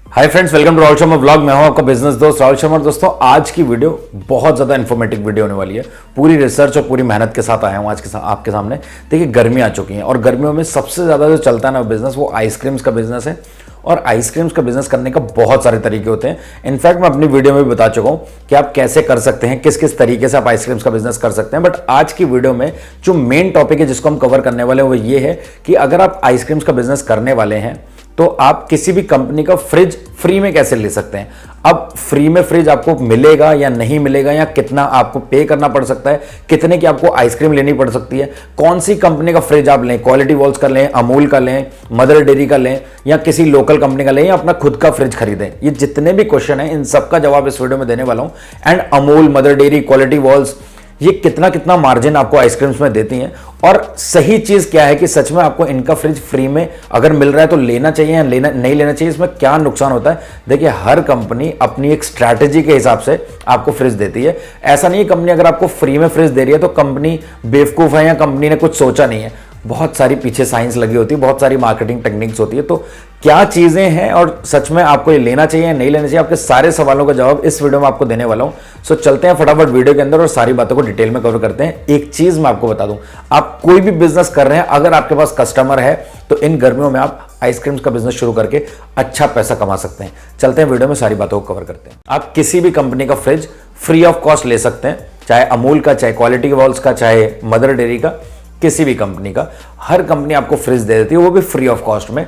Hi friends, welcome to Rahul Sharma vlog. मैं हूं आपका बिजनेस दोस्त राहुल शर्मा। दोस्तों, आज की वीडियो बहुत ज़्यादा इन्फॉर्मेटिव वीडियो होने वाली है। पूरी रिसर्च और पूरी मेहनत के साथ आया हूं आज आपके सामने। देखिए, गर्मी आ चुकी है और गर्मियों में सबसे ज़्यादा जो चलता है ना बिजनेस, वो आइसक्रीम्स का बिजनेस है। और आइसक्रीम्स का बिजनेस करने का बहुत सारे तरीके होते हैं। इनफैक्ट मैं अपनी वीडियो में भी बता चुका हूं कि आप कैसे कर सकते हैं, किस किस तरीके से आप आइसक्रीम्स का बिजनेस कर सकते हैं। बट आज की वीडियो में जो मेन टॉपिक है जिसको हम कवर करने वाले हैं वो ये है कि अगर आप आइसक्रीम्स का बिजनेस करने वाले हैं तो आप किसी भी कंपनी का फ्रिज फ्री में कैसे ले सकते हैं। अब फ्री में फ्रिज आपको मिलेगा या नहीं मिलेगा, या कितना आपको पे करना पड़ सकता है, कितने की आपको आइसक्रीम लेनी पड़ सकती है, कौन सी कंपनी का फ्रिज आप लें, क्वालिटी वॉल्स का लें, अमूल का लें, मदर डेयरी का लें, या किसी लोकल कंपनी का लें, या अपना खुद का फ्रिज खरीदें। ये जितने भी क्वेश्चन हैं इन सबका जवाब इस वीडियो में देने वाला हूं। And Amul, mother dairy, quality walls, ये कितना कितना मार्जिन आपको आइसक्रीम्स में देती हैं, और सही चीज क्या है कि सच में आपको इनका फ्रिज फ्री में अगर मिल रहा है तो लेना चाहिए या नहीं लेना चाहिए, इसमें क्या नुकसान होता है। देखिए, हर कंपनी अपनी एक स्ट्रैटेजी के हिसाब से आपको फ्रिज देती है। ऐसा नहीं है कंपनी अगर आपको फ्री में फ्रिज दे रही है तो कंपनी बेवकूफ है या कंपनी ने कुछ सोचा नहीं है। बहुत सारी पीछे साइंस लगी होती है, बहुत सारी मार्केटिंग टेक्निक्स होती है। तो क्या चीजें हैं और सच में आपको ये लेना चाहिए या नहीं लेना चाहिए, आपके सारे सवालों का जवाब इस वीडियो में आपको देने वाला हूं। सो चलते हैं फटाफट वीडियो के अंदर और सारी बातों को डिटेल में कवर करते हैं। एक चीज मैं आपको बता दूं, आप कोई भी बिजनेस कर रहे हैं, अगर आपके पास कस्टमर है तो इन गर्मियों में आप आइसक्रीम्स का बिजनेस शुरू करके अच्छा पैसा कमा सकते हैं। चलते हैं वीडियो में सारी बातों को कवर करते हैं। आप किसी भी कंपनी का फ्रिज फ्री ऑफ कॉस्ट ले सकते हैं, चाहे अमूल का, चाहे क्वालिटी वॉल्स का, चाहे मदर डेयरी का, किसी भी कंपनी का। हर कंपनी आपको फ्रिज दे देती है, वो भी फ्री ऑफ कॉस्ट में।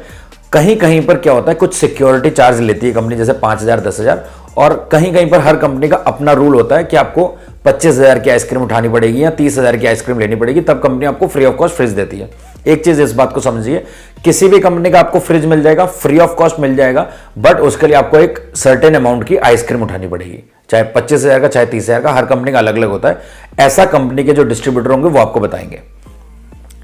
कहीं कहीं पर क्या होता है, कुछ सिक्योरिटी चार्ज लेती है कंपनी, जैसे 5,000, 10,000, और कहीं कहीं पर हर कंपनी का अपना रूल होता है कि आपको 25,000 की आइसक्रीम उठानी पड़ेगी या 30,000 की आइसक्रीम लेनी पड़ेगी, तब कंपनी आपको फ्री ऑफ कॉस्ट फ्रिज देती है। एक चीज इस बात को समझिए, किसी भी कंपनी का आपको फ्रिज मिल जाएगा, फ्री ऑफ कॉस्ट मिल जाएगा, बट उसके लिए आपको एक सर्टेन अमाउंट की आइसक्रीम उठानी पड़ेगी, चाहे 25,000 का, चाहे 30,000 का। हर कंपनी का अलग अलग होता है। ऐसा कंपनी के जो डिस्ट्रीब्यूटर होंगे वो आपको बताएंगे।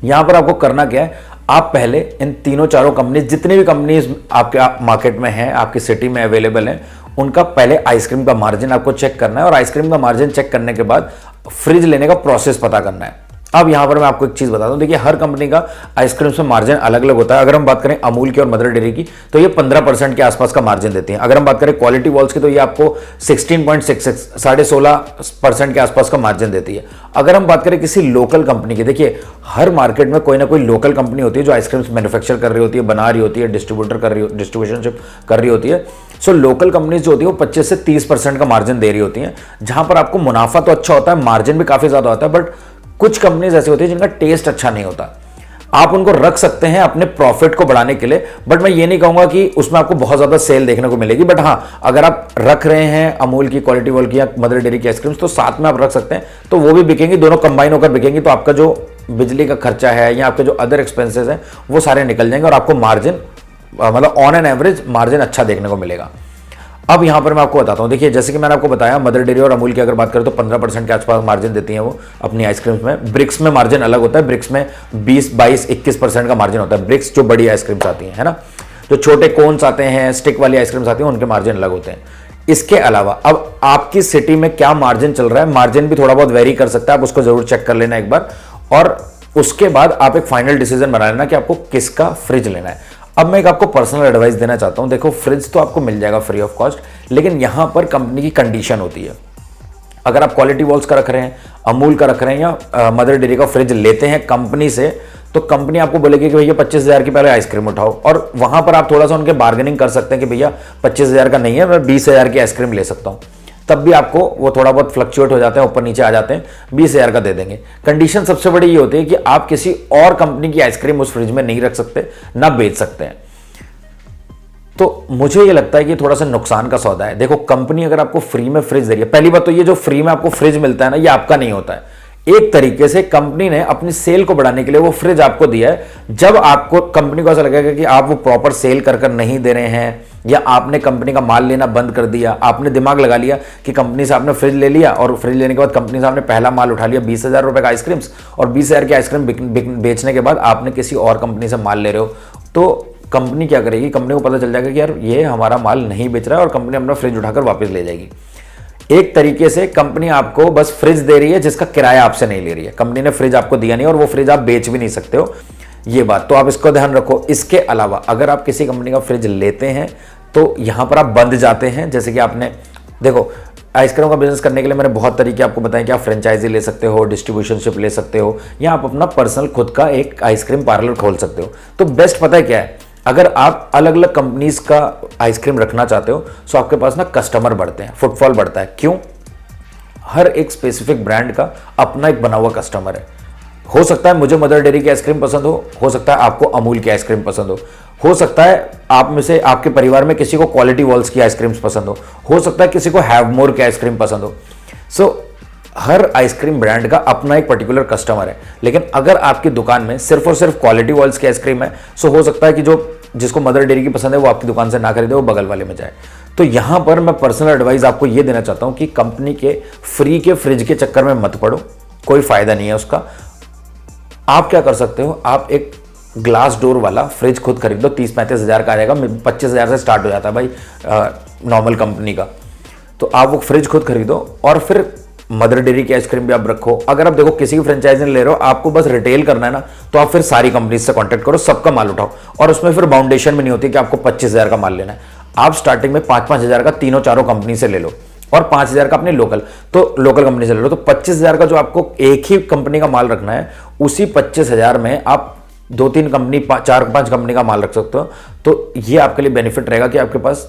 यहां पर आपको करना क्या है, आप पहले इन तीनों चारों कंपनी, जितनी भी कंपनीज आपके मार्केट में हैं, आपकी सिटी में अवेलेबल हैं, उनका पहले आइसक्रीम का मार्जिन आपको चेक करना है। और आइसक्रीम का मार्जिन चेक करने के बाद फ्रिज लेने का प्रोसेस पता करना है। अब यहां पर मैं आपको एक चीज बता दूं, देखिए, हर कंपनी का आइसक्रीम में मार्जिन अलग अलग होता है। अगर हम बात करें अमूल की और मदर डेयरी की तो ये 15% के आसपास का मार्जिन देती हैं। अगर हम बात करें क्वालिटी वॉल्स की तो ये आपको 16.66, 16.5% के आसपास का मार्जिन देती है। अगर हम बात करें किसी लोकल कंपनी की, देखिए, हर मार्केट में कोई ना कोई लोकल कंपनी होती है जो आइसक्रीम मैन्युफैक्चर कर रही होती है, बना रही होती है, डिस्ट्रीब्यूशनशिप कर रही होती है। सो लोकल कंपनीज जो होती है वो 25 से 30% का मार्जिन दे रही होती हैं, जहां पर आपको मुनाफा तो अच्छा होता है, मार्जिन भी काफी ज्यादा होता है। बट कुछ कंपनीज ऐसी होती है जिनका टेस्ट अच्छा नहीं होता। आप उनको रख सकते हैं अपने प्रॉफिट को बढ़ाने के लिए, बट मैं ये नहीं कहूंगा कि उसमें आपको बहुत ज्यादा सेल देखने को मिलेगी। बट हाँ, अगर आप रख रहे हैं अमूल की, क्वालिटी वॉल की या मदर डेयरी की आइसक्रीम्स, तो साथ में आप रख सकते हैं, तो वो भी बिकेंगी, दोनों कंबाइन होकर बिकेंगी। तो आपका जो बिजली का खर्चा है या आपके जो अदर एक्सपेंसेस हैं वो सारे निकल जाएंगे और आपको मार्जिन, मतलब ऑन एन एवरेज मार्जिन अच्छा देखने को मिलेगा। अब यहां पर मैं आपको बताता हूं, देखिए, जैसे कि मैंने आपको बताया, मदर डेयरी और अमूल की अगर बात करें तो 15% के आसपास मार्जिन देती हैं वो अपनी आइसक्रीम्स में। ब्रिक्स में मार्जिन अलग होता है, ब्रिक्स में 20, 22, 21% का मार्जिन होता है। ब्रिक्स जो बड़ी आइसक्रीम्स आती हैं, है ना, जो छोटे कोन्स आते हैं, स्टिक वाली आइसक्रीम्स आती हैं, उनके मार्जिन अलग होते हैं। इसके अलावा अब आपकी सिटी में क्या मार्जिन चल रहा है, मार्जिन भी थोड़ा बहुत वेरी कर सकता है, आप उसको जरूर चेक कर लेना एक बार, और उसके बाद आप एक फाइनल डिसीजन बना लेना कि आपको किसका फ्रिज लेना है। अब मैं एक आपको पर्सनल एडवाइस देना चाहता हूं। देखो, फ्रिज तो आपको मिल जाएगा फ्री ऑफ कॉस्ट, लेकिन यहां पर कंपनी की कंडीशन होती है। अगर आप क्वालिटी वॉल्स का रख रहे हैं, अमूल का रख रहे हैं, या मदर डेयरी का फ्रिज लेते हैं कंपनी से, तो कंपनी आपको बोलेगी कि भैया 25,000 की पहले आइसक्रीम उठाओ, और वहां पर आप थोड़ा सा उनके बार्गेनिंग कर सकते हैं कि भैया 25,000 का नहीं है, मैं 20,000 की आइसक्रीम ले सकता हूं। तब भी आपको वो थोड़ा बहुत फ्लक्चुएट हो जाते हैं, ऊपर नीचे आ जाते हैं, 20,000 का दे देंगे। कंडीशन सबसे बड़ी ये होती है कि आप किसी और कंपनी की आइसक्रीम उस फ्रिज में नहीं रख सकते, ना बेच सकते हैं। तो मुझे ये लगता है कि थोड़ा सा नुकसान का सौदा है। देखो, कंपनी अगर आपको फ्री में फ्रिज दे रही है, पहली बात तो ये जो फ्री में आपको फ्रिज मिलता है ना, ये आपका नहीं होता है। एक तरीके से कंपनी ने अपनी सेल को बढ़ाने के लिए वो फ्रिज आपको दिया है। जब आपको, कंपनी को ऐसा लगेगा कि आप वो प्रॉपर सेल कर नहीं दे रहे हैं, या आपने कंपनी का माल लेना बंद कर दिया, आपने दिमाग लगा लिया कि कंपनी से आपने फ्रिज ले लिया, और फ्रिज लेने के बाद कंपनी से आपने पहला माल उठा लिया 20,000 रुपए का आइसक्रीम्स, और 20,000 की आइसक्रीम बेचने के बाद आपने किसी और कंपनी से माल ले रहे हो, तो कंपनी क्या करेगी, कंपनी को पता चल जाएगा कि यार ये हमारा माल नहीं बेच रहा है, और कंपनी अपना फ्रिज उठाकर वापस ले जाएगी। एक तरीके से कंपनी आपको बस फ्रिज दे रही है जिसका किराया आपसे नहीं ले रही है। कंपनी ने फ्रिज आपको दिया नहीं, और वो फ्रिज आप बेच भी नहीं सकते हो, ये बात तो आप इसको ध्यान रखो। इसके अलावा अगर आप किसी कंपनी का फ्रिज लेते हैं तो यहाँ पर आप बंद जाते हैं। जैसे कि आपने देखो, आइसक्रीम का बिजनेस करने के लिए मैंने बहुत तरीके आपको बताएं कि आप फ्रेंचाइजी ले सकते हो, डिस्ट्रीब्यूशनशिप ले सकते हो, या आप अपना पर्सनल खुद का एक आइसक्रीम पार्लर खोल सकते हो। तो बेस्ट पता है क्या है, अगर आप अलग अलग कंपनीज का आइसक्रीम रखना चाहते हो तो आपके पास ना कस्टमर बढ़ते हैं, फुटफॉल बढ़ता है। क्यों? हर एक स्पेसिफिक ब्रांड का अपना एक बना हुआ कस्टमर है। हो सकता है मुझे मदर डेयरी की आइसक्रीम पसंद हो सकता है आपको अमूल की आइसक्रीम पसंद हो सकता है आप में से आपके परिवार में किसी को क्वालिटी वॉल्स की आइसक्रीम्स पसंद हो सकता है किसी को हैवमोर की आइसक्रीम पसंद हो। सो हर आइसक्रीम ब्रांड का अपना एक पर्टिकुलर कस्टमर है। लेकिन अगर आपकी दुकान में सिर्फ और सिर्फ क्वालिटी वॉल्स की आइसक्रीम है, सो हो सकता है कि जिसको मदर डेयरी की पसंद है वो आपकी दुकान से ना खरीदे, वो बगल वाले में जाए। तो यहां पर मैं पर्सनल एडवाइस आपको ये देना चाहता हूं कि कंपनी के फ्री के फ्रिज के चक्कर में मत पड़ो, कोई फायदा नहीं है उसका। आप क्या कर सकते हो, आप एक ग्लास डोर वाला फ्रिज खुद खरीद लो, 30-35 हज़ार का आ जाएगा, 25 हज़ार से स्टार्ट हो जाता है भाई नॉर्मल कंपनी का। तो आप वो फ्रिज खुद खरीदो और फिर मदर डेयरी की आइसक्रीम भी आप रखो। अगर आप देखो किसी की फ्रेंचाइजी ले रहे हो, आपको बस रिटेल करना है ना, तो आप फिर सारी कंपनी से कांटेक्ट करो, सबका माल उठाओ। और उसमें फिर बाउंडेशन भी नहीं होती कि आपको 25 हज़ार का माल लेना है। आप स्टार्टिंग में 5-5 हज़ार का तीनों चारों कंपनी से ले लो और 5 हज़ार का अपने लोकल कंपनी से ले लो। तो 25 हज़ार का जो आपको एक ही कंपनी का माल रखना है, उसी 25 हज़ार में आप 2-3 कंपनी 4-5 कंपनी का माल रख सकते हो। तो ये आपके लिए बेनिफिट रहेगा कि आपके पास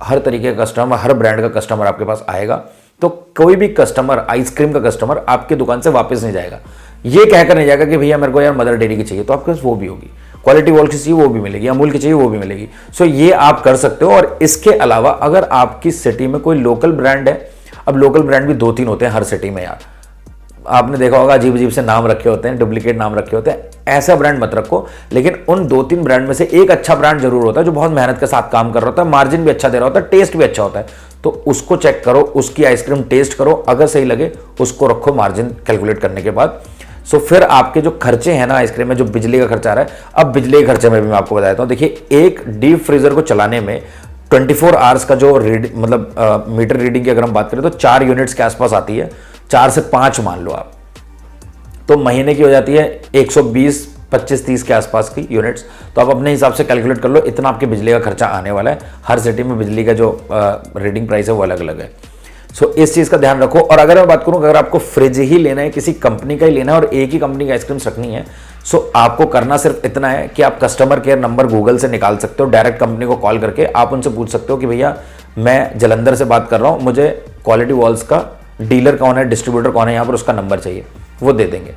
हर तरीके का कस्टमर, हर ब्रांड का कस्टमर आपके पास आएगा। तो कोई भी कस्टमर, आइसक्रीम का कस्टमर आपकी दुकान से वापस नहीं जाएगा, ये कहकर नहीं जाएगा कि भैया मेरे को यार मदर डेयरी की चाहिए, तो आपके पास वो भी होगी, क्वालिटी वॉल की चाहिए वो भी मिलेगी, अमूल की चाहिए वो भी मिलेगी। सो ये आप कर सकते हो। और इसके अलावा अगर आपकी सिटी में कोई लोकल ब्रांड है, अब लोकल ब्रांड भी 2-3 होते हैं हर सिटी में यार, आपने देखा होगा अजीब अजीब से नाम रखे होते हैं, डुप्लीकेट नाम रखे होते हैं, ऐसा ब्रांड मत रखो। लेकिन उन 2-3 ब्रांड में से एक अच्छा ब्रांड जरूर होता है जो बहुत मेहनत के साथ काम कर रहा होता है, मार्जिन भी अच्छा दे रहा होता है, टेस्ट भी अच्छा होता है। तो उसको चेक करो, उसकी आइसक्रीम टेस्ट करो, अगर सही लगे उसको रखो मार्जिन कैलकुलेट करने के बाद। सो फिर आपके जो खर्चे हैं ना आइसक्रीम में, जो बिजली का खर्चा आ रहा है, अब बिजली के खर्चे में भी मैं आपको बता देता हूँ। देखिए, एक डीप फ्रीजर को चलाने में 24 आवर्स का जो मीटर रीडिंग की अगर हम बात करें तो 4 यूनिट्स के आसपास आती है, 4 से 5 मान लो आप, तो महीने की हो जाती है 120, 25-30 के आसपास की यूनिट्स। तो आप अपने हिसाब से कैलकुलेट कर लो, इतना आपके बिजली का खर्चा आने वाला है। हर सिटी में बिजली का जो रीडिंग प्राइस है वो अलग अलग है। सो इस चीज़ का ध्यान रखो। और अगर मैं बात करूं, अगर आपको फ्रिज ही लेना है, किसी कंपनी का ही लेना है और एक ही कंपनी की आइसक्रीम्स रखनी है, सो आपको करना सिर्फ इतना है कि आप कस्टमर केयर नंबर गूगल से निकाल सकते हो, डायरेक्ट कंपनी को कॉल करके आप उनसे पूछ सकते हो कि भैया मैं जलंधर से बात कर रहा हूँ, मुझे क्वालिटी वॉल्स का डीलर कौन है, डिस्ट्रीब्यूटर कौन है यहाँ पर, उसका नंबर चाहिए, वो दे देंगे।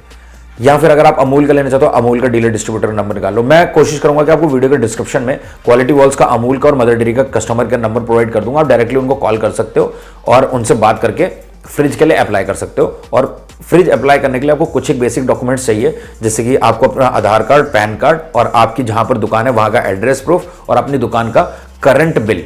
या फिर अगर आप अमूल का लेना चाहते हो, अमूल का डीलर डिस्ट्रीब्यूटर नंबर निकाल लो। मैं कोशिश करूंगा कि आपको वीडियो के डिस्क्रिप्शन में क्वालिटी वॉल्स का, अमूल का और मदर डेयरी का कस्टमर केयर नंबर प्रोवाइड कर दूंगा। आप डायरेक्टली उनको कॉल कर सकते हो और उनसे बात करके फ्रिज के लिए अप्लाई कर सकते हो। और फ्रिज अप्लाई करने के लिए आपको कुछ एक बेसिक डॉक्यूमेंट्स चाहिए, जैसे कि आपको अपना आधार कार्ड, पैन कार्ड और आपकी जहां पर दुकान है वहां का एड्रेस प्रूफ और अपनी दुकान का करंट बिल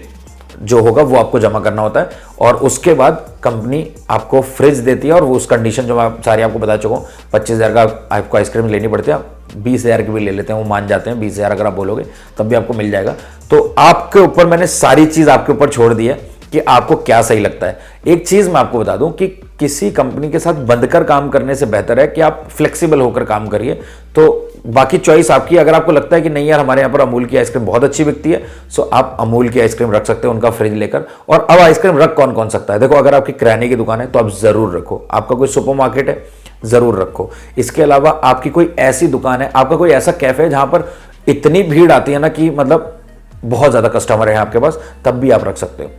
जो होगा वो आपको जमा करना होता है। और उसके बाद कंपनी आपको फ्रिज देती है और वो उस कंडीशन जो मैं सारी आपको बता चुका हूँ, 25 हज़ार का आपको आइसक्रीम लेनी पड़ती है, 20 हज़ार की भी ले लेते हैं, वो मान जाते हैं। 20 हज़ार अगर आप बोलोगे तब भी आपको मिल जाएगा। तो आपके ऊपर मैंने सारी चीज़ आपके ऊपर छोड़ दी है कि आपको क्या सही लगता है। एक चीज़ मैं आपको बता दूं कि किसी कंपनी के साथ बंधकर काम करने से बेहतर है कि आप फ्लेक्सिबल होकर काम करिए। तो बाकी चॉइस आपकी। अगर आपको लगता है कि नहीं यार हमारे यहाँ पर अमूल की आइसक्रीम बहुत अच्छी बिकती है, सो आप अमूल की आइसक्रीम रख सकते हो उनका फ्रिज लेकर। और अब आइसक्रीम रख कौन कौन सकता है, देखो अगर आपकी किराने की दुकान है तो आप जरूर रखो, आपका कोई सुपरमार्केट है जरूर रखो। इसके अलावा आपकी कोई ऐसी दुकान है, आपका कोई ऐसा कैफे है जहां पर इतनी भीड़ आती है ना कि मतलब बहुत ज्यादा कस्टमर है आपके पास, तब भी आप रख सकते हो।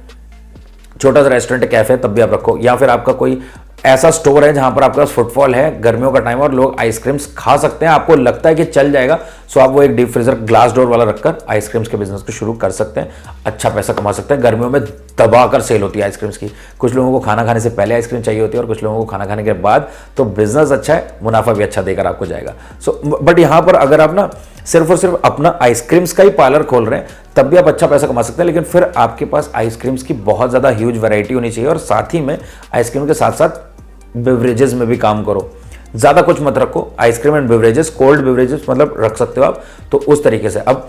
छोटा सा रेस्टोरेंट, कैफे, तब भी आप रखो। या फिर आपका कोई ऐसा स्टोर है जहां पर आपके पास फुटफॉल है, गर्मियों का टाइम और लोग आइसक्रीम्स खा सकते हैं, आपको लगता है कि चल जाएगा, सो आप वो एक डीप फ्रीजर ग्लास डोर वाला रखकर आइसक्रीम्स के बिजनेस को शुरू कर सकते हैं। अच्छा पैसा कमा सकते हैं। गर्मियों में दबाकर सेल होती है आइसक्रीम्स की। कुछ लोगों को खाना खाने से पहले आइसक्रीम चाहिए होती है और कुछ लोगों को खाना खाने के बाद। तो बिजनेस अच्छा है, मुनाफा भी अच्छा देकर आपको जाएगा। सो बट यहां पर अगर आप ना सिर्फ और सिर्फ अपना आइसक्रीम्स का ही पार्लर खोल रहे हैं तब भी आप अच्छा पैसा कमा सकते हैं। लेकिन फिर आपके पास आइसक्रीम्स की बहुत ज़्यादा ह्यूज वैरायटी होनी चाहिए और साथ ही में आइसक्रीम के साथ साथ बेवरेजेस में भी काम करो। ज़्यादा कुछ मत रखो, ice cream and beverages, cold beverages मतलब रख सकते हो आप। तो उस तरीके से अब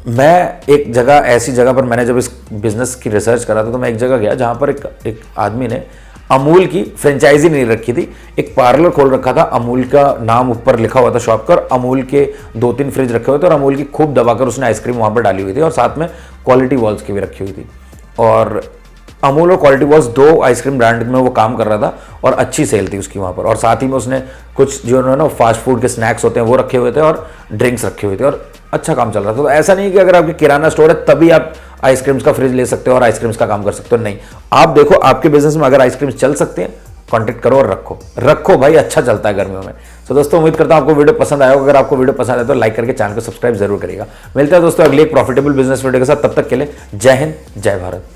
मैं एक जगह, ऐसी जगह पर मैंने जब इस बिजनेस की रिसर्च करा था तो मैं एक जगह गया जहाँ पर एक आदमी ने अमूल की फ्रेंचाइजी नहीं रखी थी, एक पार्लर खोल रखा था, अमूल का नाम ऊपर लिखा हुआ था शॉप पर, अमूल के 2-3 फ्रिज रखे हुए थे और अमूल की खूब दबाकर उसने आइसक्रीम वहाँ पर डाली हुई थी और साथ में क्वालिटी वॉल्स की भी रखी हुई थी। और अमूल और क्वालिटी वॉल्स 2 आइसक्रीम ब्रांड में वो काम कर रहा था और अच्छी सेल थी उसकी वहाँ पर। और साथ ही में उसने कुछ जो है ना फास्ट फूड के स्नैक्स होते हैं वो रखे हुए थे और ड्रिंक्स रखे हुए थे और अच्छा काम चल रहा था। तो ऐसा नहीं कि अगर आपके किराना स्टोर है तभी आप आइसक्रीम्स का फ्रिज ले सकते हो और आइसक्रीम्स का काम कर सकते हो, नहीं। आप देखो आपके बिजनेस में अगर आइसक्रीम्स चल सकते हैं, कॉन्टेक्ट करो और रखो भाई, अच्छा चलता है गर्मियों में। तो दोस्तों उम्मीद करता हूं आपको वीडियो पसंद आया होगा। अगर आपको वीडियो पसंद आए तो लाइक करके चैनल को सब्सक्राइब जरूर करिएगा। मिलते हैं दोस्तों अगले एक प्रॉफिटेबल बिजनेस वीडियो के साथ, तब तक के लिए जय हिंद, जय भारत।